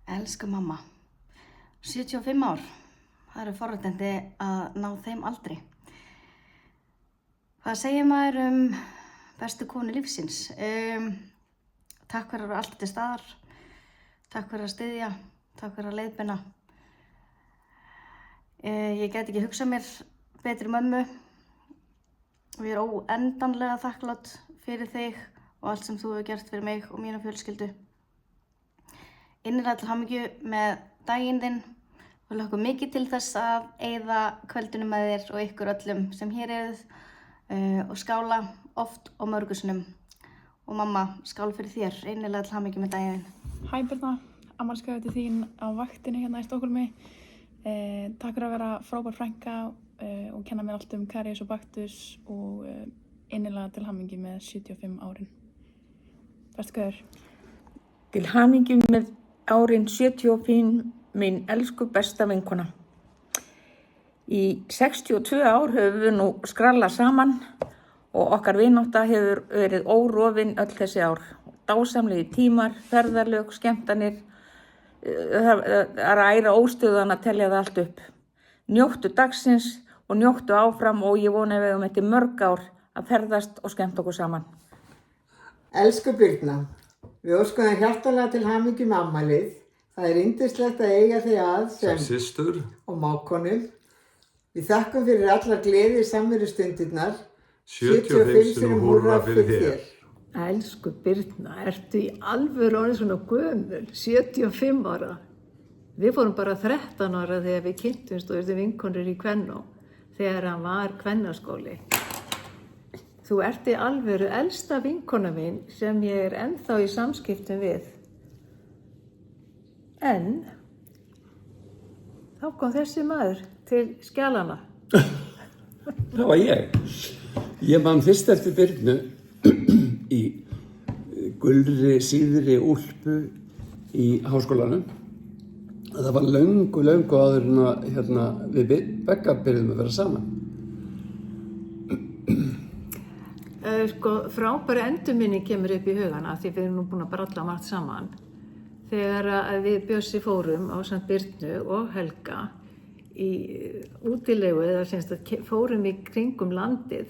Elsku mamma, 75 ár, það eru forréttindi að ná þeim aldri. Hvað segir maður bestu konu lífsins? Takk fyrir að vera alltaf til staðar, takk fyrir að styðja, takk fyrir að leiðbeina. Ég get ekki hugsað mér betri mömmu og ég er óendanlega þakklát fyrir þig og allt sem þú hefur gert fyrir mig og mína fjölskyldu. Innilega til hamingju með daginn þinn og hlökkum mikið til þess að eyða kvöldunum með þér og ykkur öllum sem hér eruð og skála oft og mörgu sinnum. Og mamma, skál fyrir þér, innilega til hamingju með daginn þinn. Hæ Birna, afmælisgjöf til þín á vaktinni hérna í Stokkhólmi. Takk fyrir að vera frábær frænka og kenna mér allt Karíus og Baktus og innilega til hamingju með 75 árin. Bestu kveðjur. Til hamingju með árin 75, mín elsku besta vinkona. Í 62 ár höfum við nú skrallað saman og okkar vinátta hefur verið órofin öll þessi ár. Dásamlegi tímar, ferðarlög, skemmtanir, það er að æra óstöðan að telja það allt upp. Njóttu dagsins og njóttu áfram og ég vona að við höfum eftir mörg ár að ferðast og skemmt okkur saman. Elsku Birna, við óskum þér hjartanlega til hamingju með afmælið. Það er yndislegt að eiga þig að sem systur og mákonu. Við þakkum fyrir allar gleði samverustundirnar. 75 sinnum húrra fyrir þér. Elsku Birna, ertu í alvöru orðin svona gömul, 75 ára? Við fórum bara 13 ára þegar við kynntumst og erum vinkonur í Kvennó, þegar hann var kvennaskóli. Þú ert í alvöru elsta vinkona mín sem ég er ennþá í samskiptum við. En þá kom þessi maður til skjalana. Það var ég. Ég man fyrst eftir Birnu í gulri, síðri úlpu í háskólanum. Það var löngu áður en að við Begga byrjuðum að vera saman. Frábæri endurminning kemur upp í hugana því við erum nú búin að bralla margt saman. Þegar við Bjössi fórum ásamt Birnu og Helga í útilegu eða fórum í kringum landið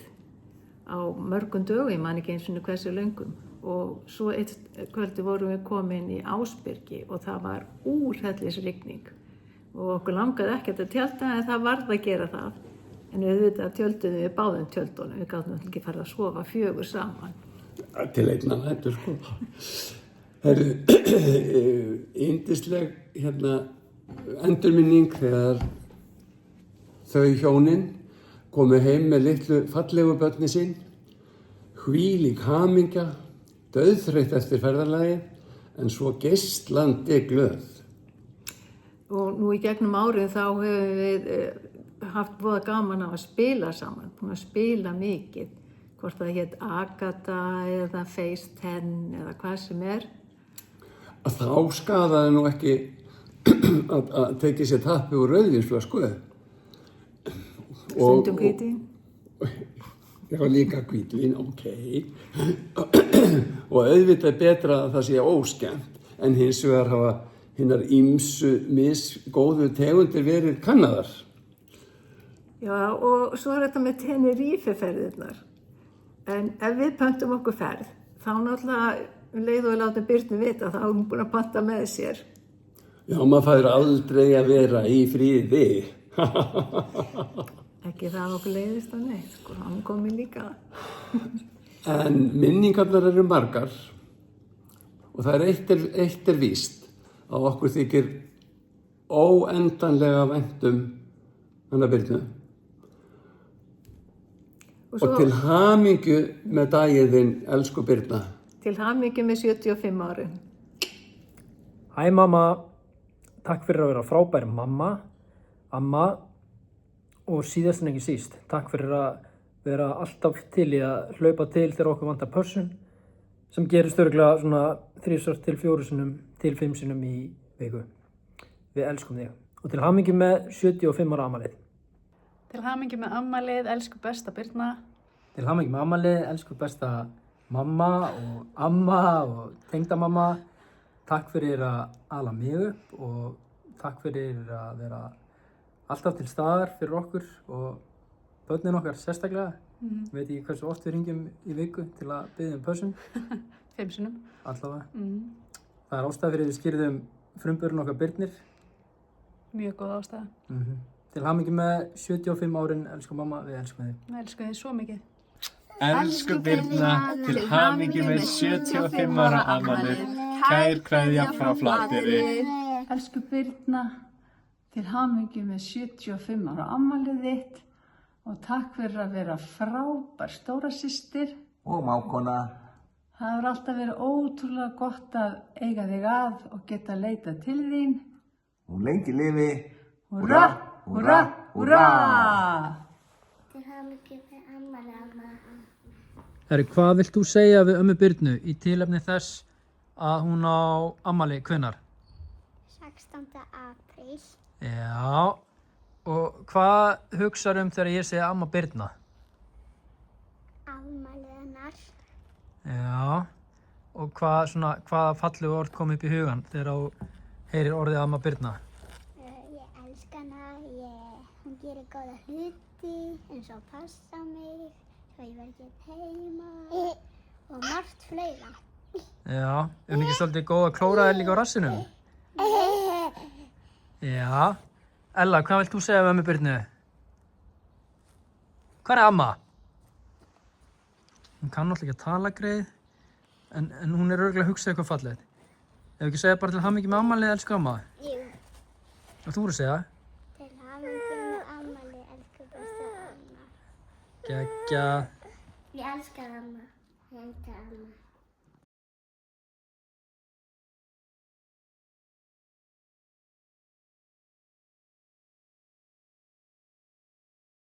á mörgum dögum, ég man ekki eins og hversu löngum. Og svo eitt kvöldi vorum við komin í Ásbyrgi og það var úrhellisrigning. Og okkur langaði ekkert að tjálta en það varð að gera það. En auðvitað tjölduðum við báðum tjöldunum, við gátum náttúrulega ekki farið að sofa 4 saman. Til einna nættur sko. Það er yndisleg endurminning þegar þau hjónin komu heim með litlu fallegu börni sín, hvílík hamingja, dauðþreytt eftir ferðalagi, en svo geislandi glöð. Og nú í gegnum árið þá höfum við haft voða gaman af að spila saman, búin að spila mikið, hvort það hét Agata eða Face 10 eða hvað sem er. Þá skaðaði nú ekki að tekið sér tappi úr rauðvínsflösku. Stundum hvítín. Já, líka hvítvín, ok. Og auðvitað betra að það sé óskemmt, en hins vegar hafa hinnar ýmsu misgóðu tegundir verið kannaðar. Já, og svo er þetta með Tenerife-ferðirnar. En ef við pöntum okkur ferð, þá náttúrulega leið og við látum Birnu vita að þá er hún búin að panta með sér. Já, maður fær aldrei að vera í fríði. Ekki það okkur leiðist að neitt, sko, hann komi líka. En minningarnar eru margar og það er eitt er víst að okkur þykir óendanlega vænt hana Birnu. Og til hamingju með daginn þinn, elsku Birna. Til hamingju með 75 árin. Hæ mamma, takk fyrir að vera frábær mamma, amma og síðast en ekki síst. Takk fyrir að vera alltaf til í að hlaupa til þegar okkur vantar pössun sem gerist örugglega svona 3 til 4 sinnum til 5 sinnum í viku. Við elskum þig og til hamingju með 75 ára afmælið. Til hamingju með afmælið, elsku besta Birna. Til hamingju með afmælið, elsku besta mamma og amma og tengdamamma. takk fyrir að ala mig upp og takk fyrir að vera alltaf til staðar fyrir okkur og börnin okkar sérstaklega. Veit ekki hversu oft við hringjum í viku til að biðja pössun. 5 sinnum. Allavega. Það er ástæða fyrir við skýrðum frumbörn okkar Birnir. Mjög góð ástæða. Til hamingju með 75 árin, elsku mamma, við elskum þig. Við elskum þig svo mikið. Elsku Birna, til hamingju með 75 ára afmælið. Kær kveðja frá Flateyri. Elsku Birna, til hamingju með 75 ára afmælið þitt og takk fyrir að vera frábær stórasystir. Og mákona. Það hefur alltaf verið ótrúlega gott að eiga þig að og geta leita til þín. Hún lengi lifi. Húrra, húrra, húrra! Til hamingju með afmælið, amma. Herri, hvað vilt þú segja við ömmu Birnu í tilefni þess að hún á afmæli hvenær? 16. apríl. Já, og hvað hugsar þegar ég segi amma Birna? Afmælið hennar. Já, og hvaða fallegu orð kom upp í hugan þegar þú heyrir orðið amma Birna? Ég elska hana, hún gerir góða hluti eins og passa mig, svo ég verð ekki heima og margt fleira. Já, hún ekki svolítið góð að klóra þér líka á rassinum? Já, Ella, hvað vilt þú segja við ömmu Birnu? Hvar er amma? Hún kann náttúrulega ekki að tala greið, en hún er örugglega að hugsa eitthvað fallegt. Ef ekki segja bara til hamingju með afmælið, elsku amma? Jú. Hvað þú voru að segja? Til hamingju með afmælið, elsku besta amma. Geggjað. Ég elska amma. Ég elska amma.